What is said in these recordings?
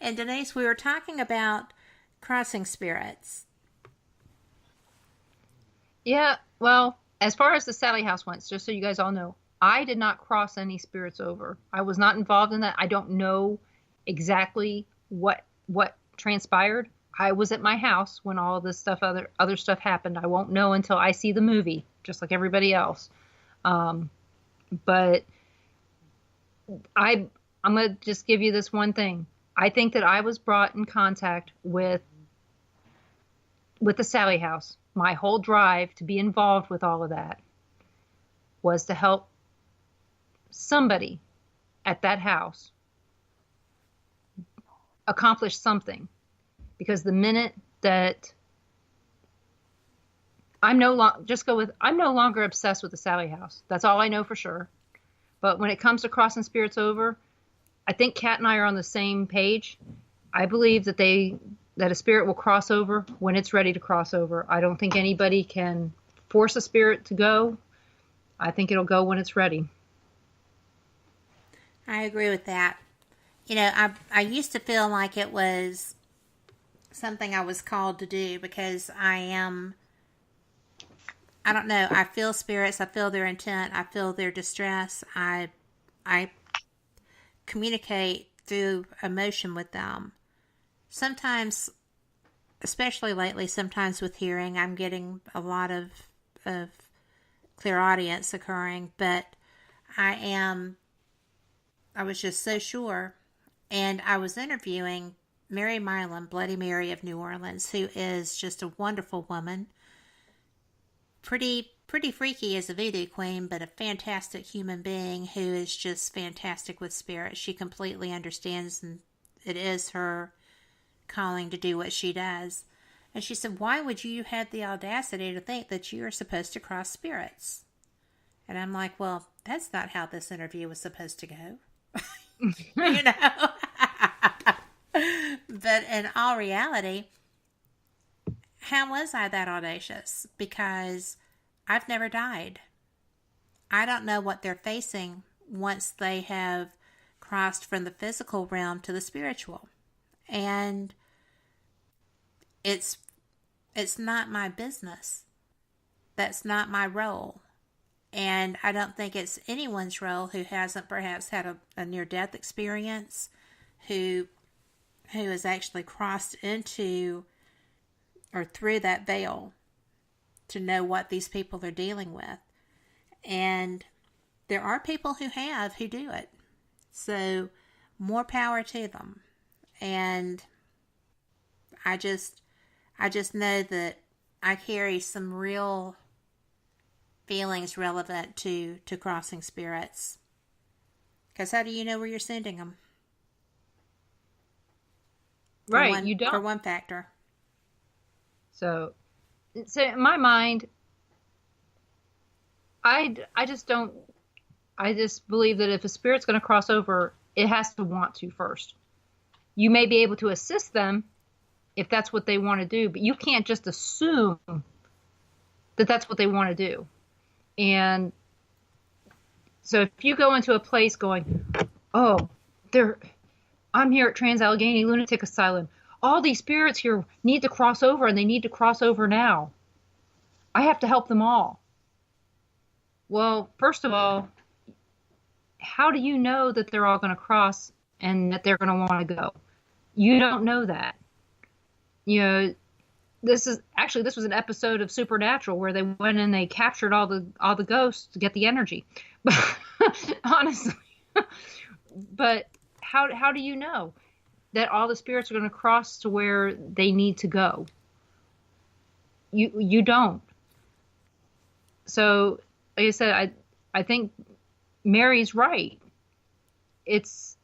And Denise, we were talking about crossing spirits. Yeah, well, as far as the Sally House went, just so you guys all know, I did not cross any spirits over. I was not involved in that. I don't know exactly what transpired. I was at my house when all this stuff, other stuff happened. I won't know until I see the movie, just like everybody else. But I'm gonna just give you this one thing. I think that I was brought in contact with the Sally House. My whole drive to be involved with all of that was to help somebody at that house accomplish something. Because the minute that I'm no longer obsessed with the Sally House. That's all I know for sure. But when it comes to crossing spirits over, I think Kat and I are on the same page. I believe that a spirit will cross over when it's ready to cross over. I don't think anybody can force a spirit to go. I think it'll go when it's ready. I agree with that. You know, I used to feel like it was something I was called to do because I don't know, I feel spirits, I feel their intent, I feel their distress, I communicate through emotion with them. Sometimes, especially lately, sometimes with hearing, I'm getting a lot of clairaudience occurring, but I was just so sure. And I was interviewing Mary Milam, Bloody Mary of New Orleans, who is just a wonderful woman. Pretty freaky as a voodoo queen, but a fantastic human being who is just fantastic with spirit. She completely understands, and it is her calling to do what she does. And she said, why would you have the audacity to think that you are supposed to cross spirits? And I'm like, well, that's not how this interview was supposed to go. You know? But in all reality, how was I that audacious? Because I've never died. I don't know what they're facing once they have crossed from the physical realm to the spiritual. And it's not my business. That's not my role. And I don't think it's anyone's role who hasn't perhaps had a near-death experience, who has actually crossed into or through that veil to know what these people are dealing with. And there are people who do it. So more power to them. And I just know that I carry some real feelings relevant to crossing spirits. Because how do you know where you're sending them? Right, you don't. For one factor. So in my mind, I just believe that if a spirit's going to cross over, it has to want to first. You may be able to assist them if that's what they want to do, but you can't just assume that that's what they want to do. And so if you go into a place going, oh, I'm here at Trans-Allegheny Lunatic Asylum. All these spirits here need to cross over, and they need to cross over now. I have to help them all. Well, first of all, how do you know that they're all going to cross and that they're going to want to go? You don't know that. You know, this was an episode of Supernatural where they went and they captured all the ghosts to get the energy. But honestly, but how do you know that all the spirits are going to cross to where they need to go? You don't. So, like I said, I think Mary's right. It's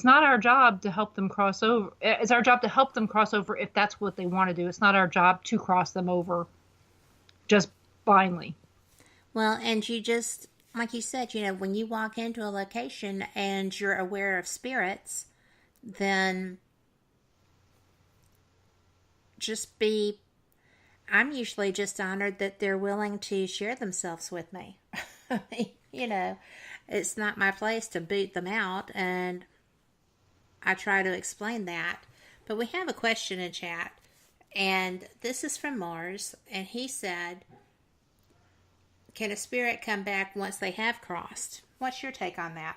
not our job to help them cross over. It's our job to help them cross over if that's what they want to do. It's not our job to cross them over just blindly. Well, and you just, like you said, you know, when you walk into a location and you're aware of spirits, then I'm usually just honored that they're willing to share themselves with me. You know, it's not my place to boot them out, and I try to explain that. But we have a question in chat, and this is from Mars, and he said, can a spirit come back once they have crossed? What's your take on that?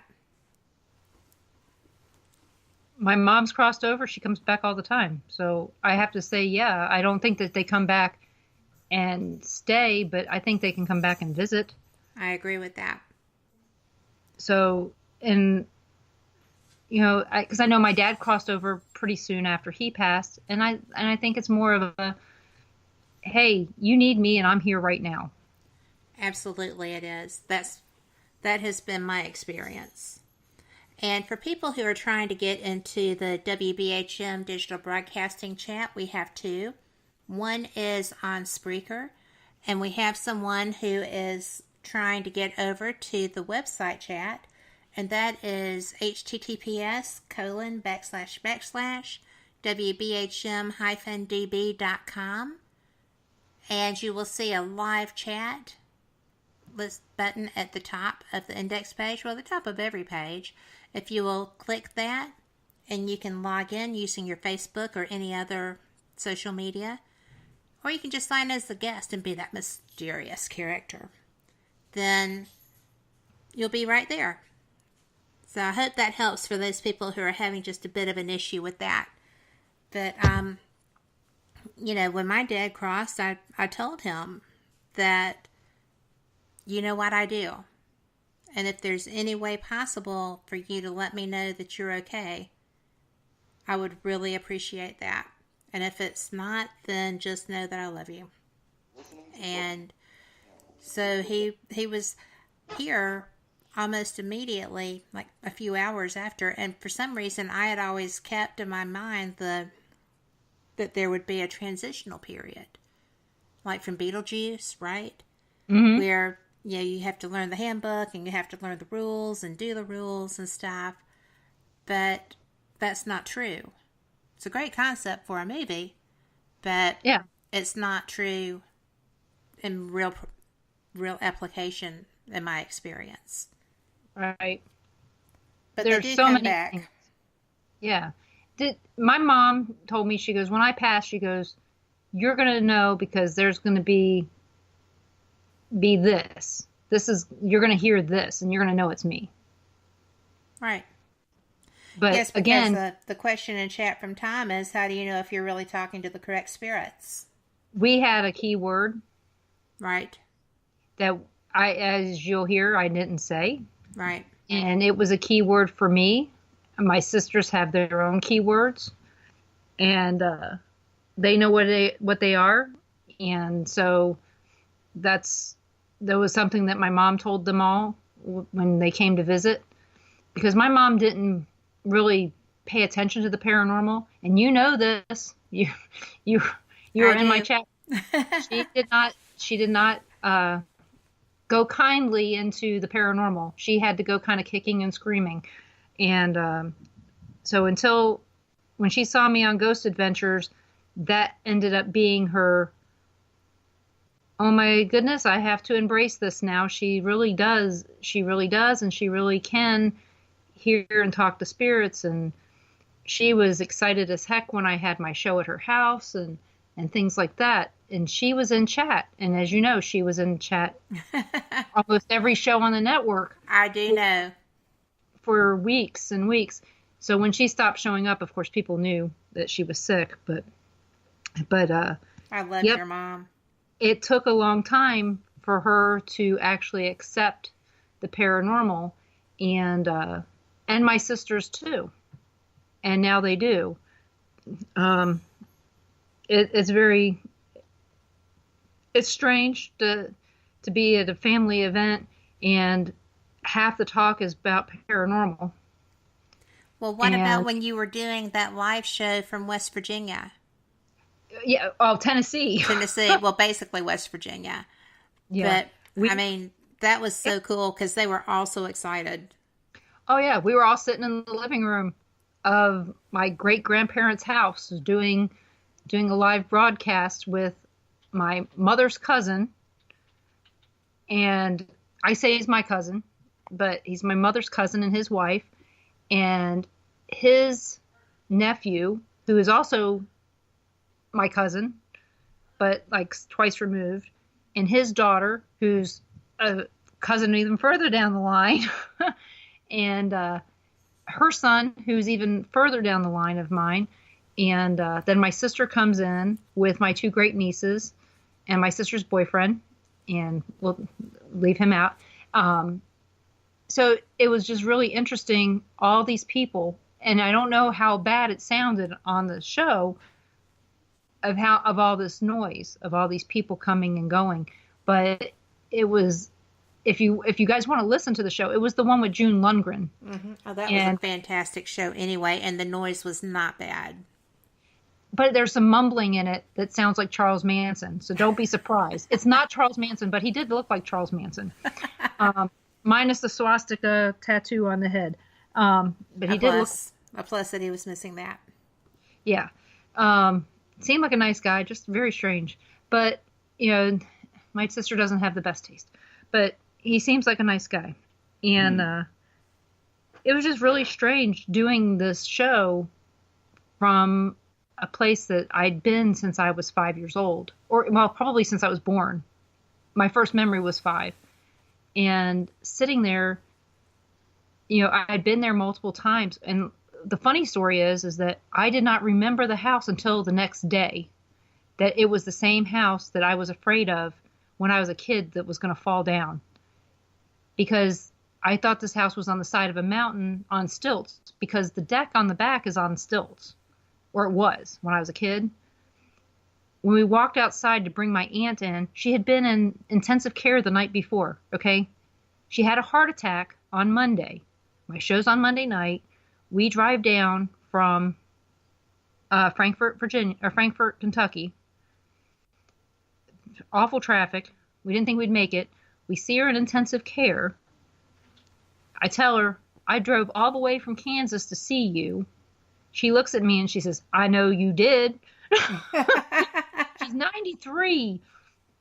My mom's crossed over. She comes back all the time. So I have to say, yeah, I don't think that they come back and stay, but I think they can come back and visit. I agree with that. So, and, you know, because I know my dad crossed over pretty soon after he passed, and I think it's more of a, hey, you need me and I'm here right now. Absolutely it is. That has been my experience. And for people who are trying to get into the WBHM digital broadcasting chat, we have two. One is on Spreaker, and we have someone who is trying to get over to the website chat, and that is https://wbhm-db.com, and you will see a live chat list button at the top of the index page, well, the top of every page. If you will click that, and you can log in using your Facebook or any other social media, or you can just sign as a guest and be that mysterious character, then you'll be right there. So I hope that helps for those people who are having just a bit of an issue with that. But, you know, when my dad crossed, I told him that, you know what I do. And if there's any way possible for you to let me know that you're okay, I would really appreciate that. And if it's not, then just know that I love you. And so he was here almost immediately, like a few hours after. And for some reason, I had always kept in my mind that there would be a transitional period, like from Beetlejuice, right? Mm-hmm. Where, you know, you have to learn the handbook and you have to learn the rules and do the rules and stuff. But that's not true. It's a great concept for a movie, but yeah, it's not true in real application in my experience. Right. But there's they do so come many back. things. Yeah. My mom told me, she goes, when I pass, she goes, you're going to know because there's going to be this. You're going to hear this and you're going to know it's me. Right. But yes, because again, the question in chat from Tom is, how do you know if you're really talking to the correct spirits? we had a key word Right. that as you'll hear, I didn't say. Right. And it was a key word for me. My sisters have their own keywords, and they know what they are. And so that was something that my mom told them all when they came to visit, because my mom didn't really pay attention to the paranormal. And you know this, you were in my chat. She did not go kindly into the paranormal. She had to go kind of kicking and screaming. And so until when she saw me on Ghost Adventures, that ended up being her, oh my goodness, I have to embrace this now. She really does. She really does. And she really can hear and talk to spirits. And she was excited as heck when I had my show at her house and things like that. And she was in chat. And as you know, she was in chat almost every show on the network. I do know. For weeks and weeks. So when she stopped showing up, of course, people knew that she was sick. But I love your mom. It took a long time for her to actually accept the paranormal, and my sisters too. And now they do. It's strange to be at a family event and half the talk is about paranormal. Well, what about when you were doing that live show from West Virginia? Yeah, Tennessee. Tennessee, well, basically West Virginia. Yeah. But, I mean, that was so cool because they were all so excited. Oh, yeah. We were all sitting in the living room of my great-grandparents' house doing a live broadcast with my mother's cousin. And I say he's my cousin, but he's my mother's cousin and his wife. And his nephew, who is also my cousin, but like twice removed, and his daughter, who's a cousin even further down the line, and her son, who's even further down the line of mine. And then my sister comes in with my two great nieces and my sister's boyfriend, and we'll leave him out. So it was just really interesting, all these people. And I don't know how bad it sounded on the show of all this noise, of all these people coming and going. But it was, if you guys want to listen to the show, it was the one with June Lundgren. Mm-hmm. Oh, that was a fantastic show anyway, and the noise was not bad. But there's some mumbling in it that sounds like Charles Manson, so don't be surprised. It's not Charles Manson, but he did look like Charles Manson, minus the swastika tattoo on the head. But he did look a plus that he was missing that. Yeah, seemed like a nice guy, just very strange. But my sister doesn't have the best taste, but he seems like a nice guy, and it was just really strange doing this show from a place that I'd been since I was 5 years old, probably since I was born. My first memory was 5. And sitting there, I'd been there multiple times. And the funny story is that I did not remember the house until the next day, that it was the same house that I was afraid of when I was a kid that was going to fall down. Because I thought this house was on the side of a mountain on stilts, because the deck on the back is on stilts. Or it was when I was a kid. When we walked outside to bring my aunt in, she had been in intensive care the night before, okay? She had a heart attack on Monday. My show's on Monday night. We drive down from Frankfort, Kentucky. Awful traffic. We didn't think we'd make it. We see her in intensive care. I tell her, I drove all the way from Kansas to see you. She looks at me and she says, I know you did. She's 93.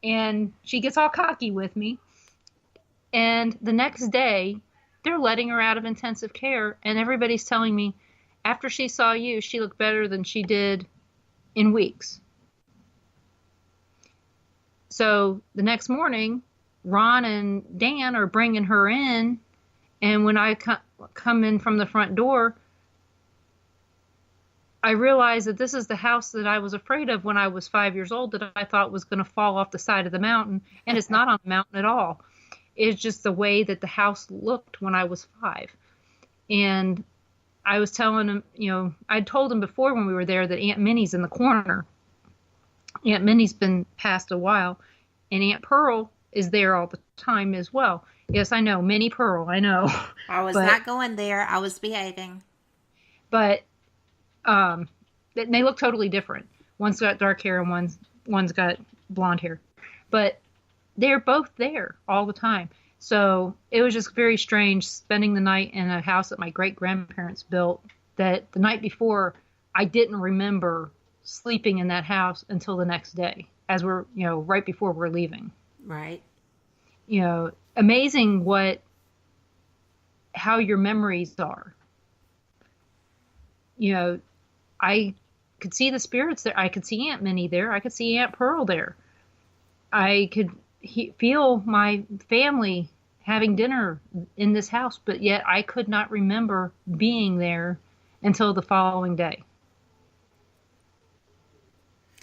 And she gets all cocky with me. And the next day, they're letting her out of intensive care. And everybody's telling me, after she saw you, she looked better than she did in weeks. So the next morning, Ron and Dan are bringing her in. And when I come in from the front door, I realized that this is the house that I was afraid of when I was 5 years old, that I thought was going to fall off the side of the mountain. And it's not on the mountain at all. It's just the way that the house looked when I was 5. And I was telling him, I'd told him before when we were there that Aunt Minnie's in the corner. Aunt Minnie's been passed a while. And Aunt Pearl is there all the time as well. Yes, I know. Minnie Pearl, I know. I was not going there. I was behaving. But they look totally different. One's got dark hair and one's got blonde hair, but they're both there all the time. So it was just very strange spending the night in a house that my great grandparents built, that the night before I didn't remember sleeping in that house until the next day, as we're, right before we're leaving. Right. Amazing how your memories are. I could see the spirits there. I could see Aunt Minnie there. I could see Aunt Pearl there. I could feel my family having dinner in this house, but yet I could not remember being there until the following day.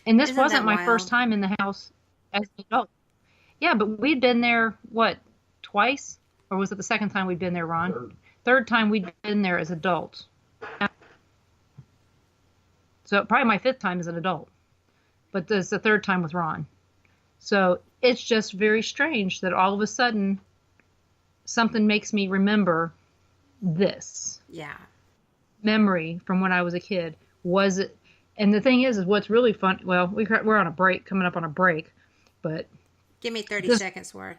And this wasn't my first time in the house as an adult. Yeah, but we'd been there, twice? Or was it the second time we'd been there, Ron? Third time we'd been there as adults. So probably my 5th time as an adult. But this is the 3rd time with Ron. So it's just very strange that all of a sudden something makes me remember this. Yeah. Memory from when I was a kid. Was it? And the thing is what's really fun. Well, we're on a break, coming up on a break. But give me 30 seconds worth.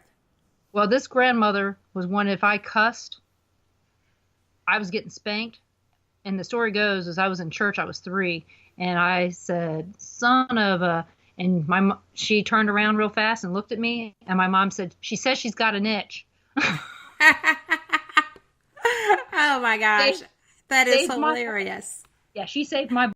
Well, this grandmother was one, if I cussed, I was getting spanked. And the story goes, as I was in church, I was 3, and I said, son of a, and she turned around real fast and looked at me, and my mom said, she says she's got an itch. Oh my gosh. That is hilarious. Yeah, she saved my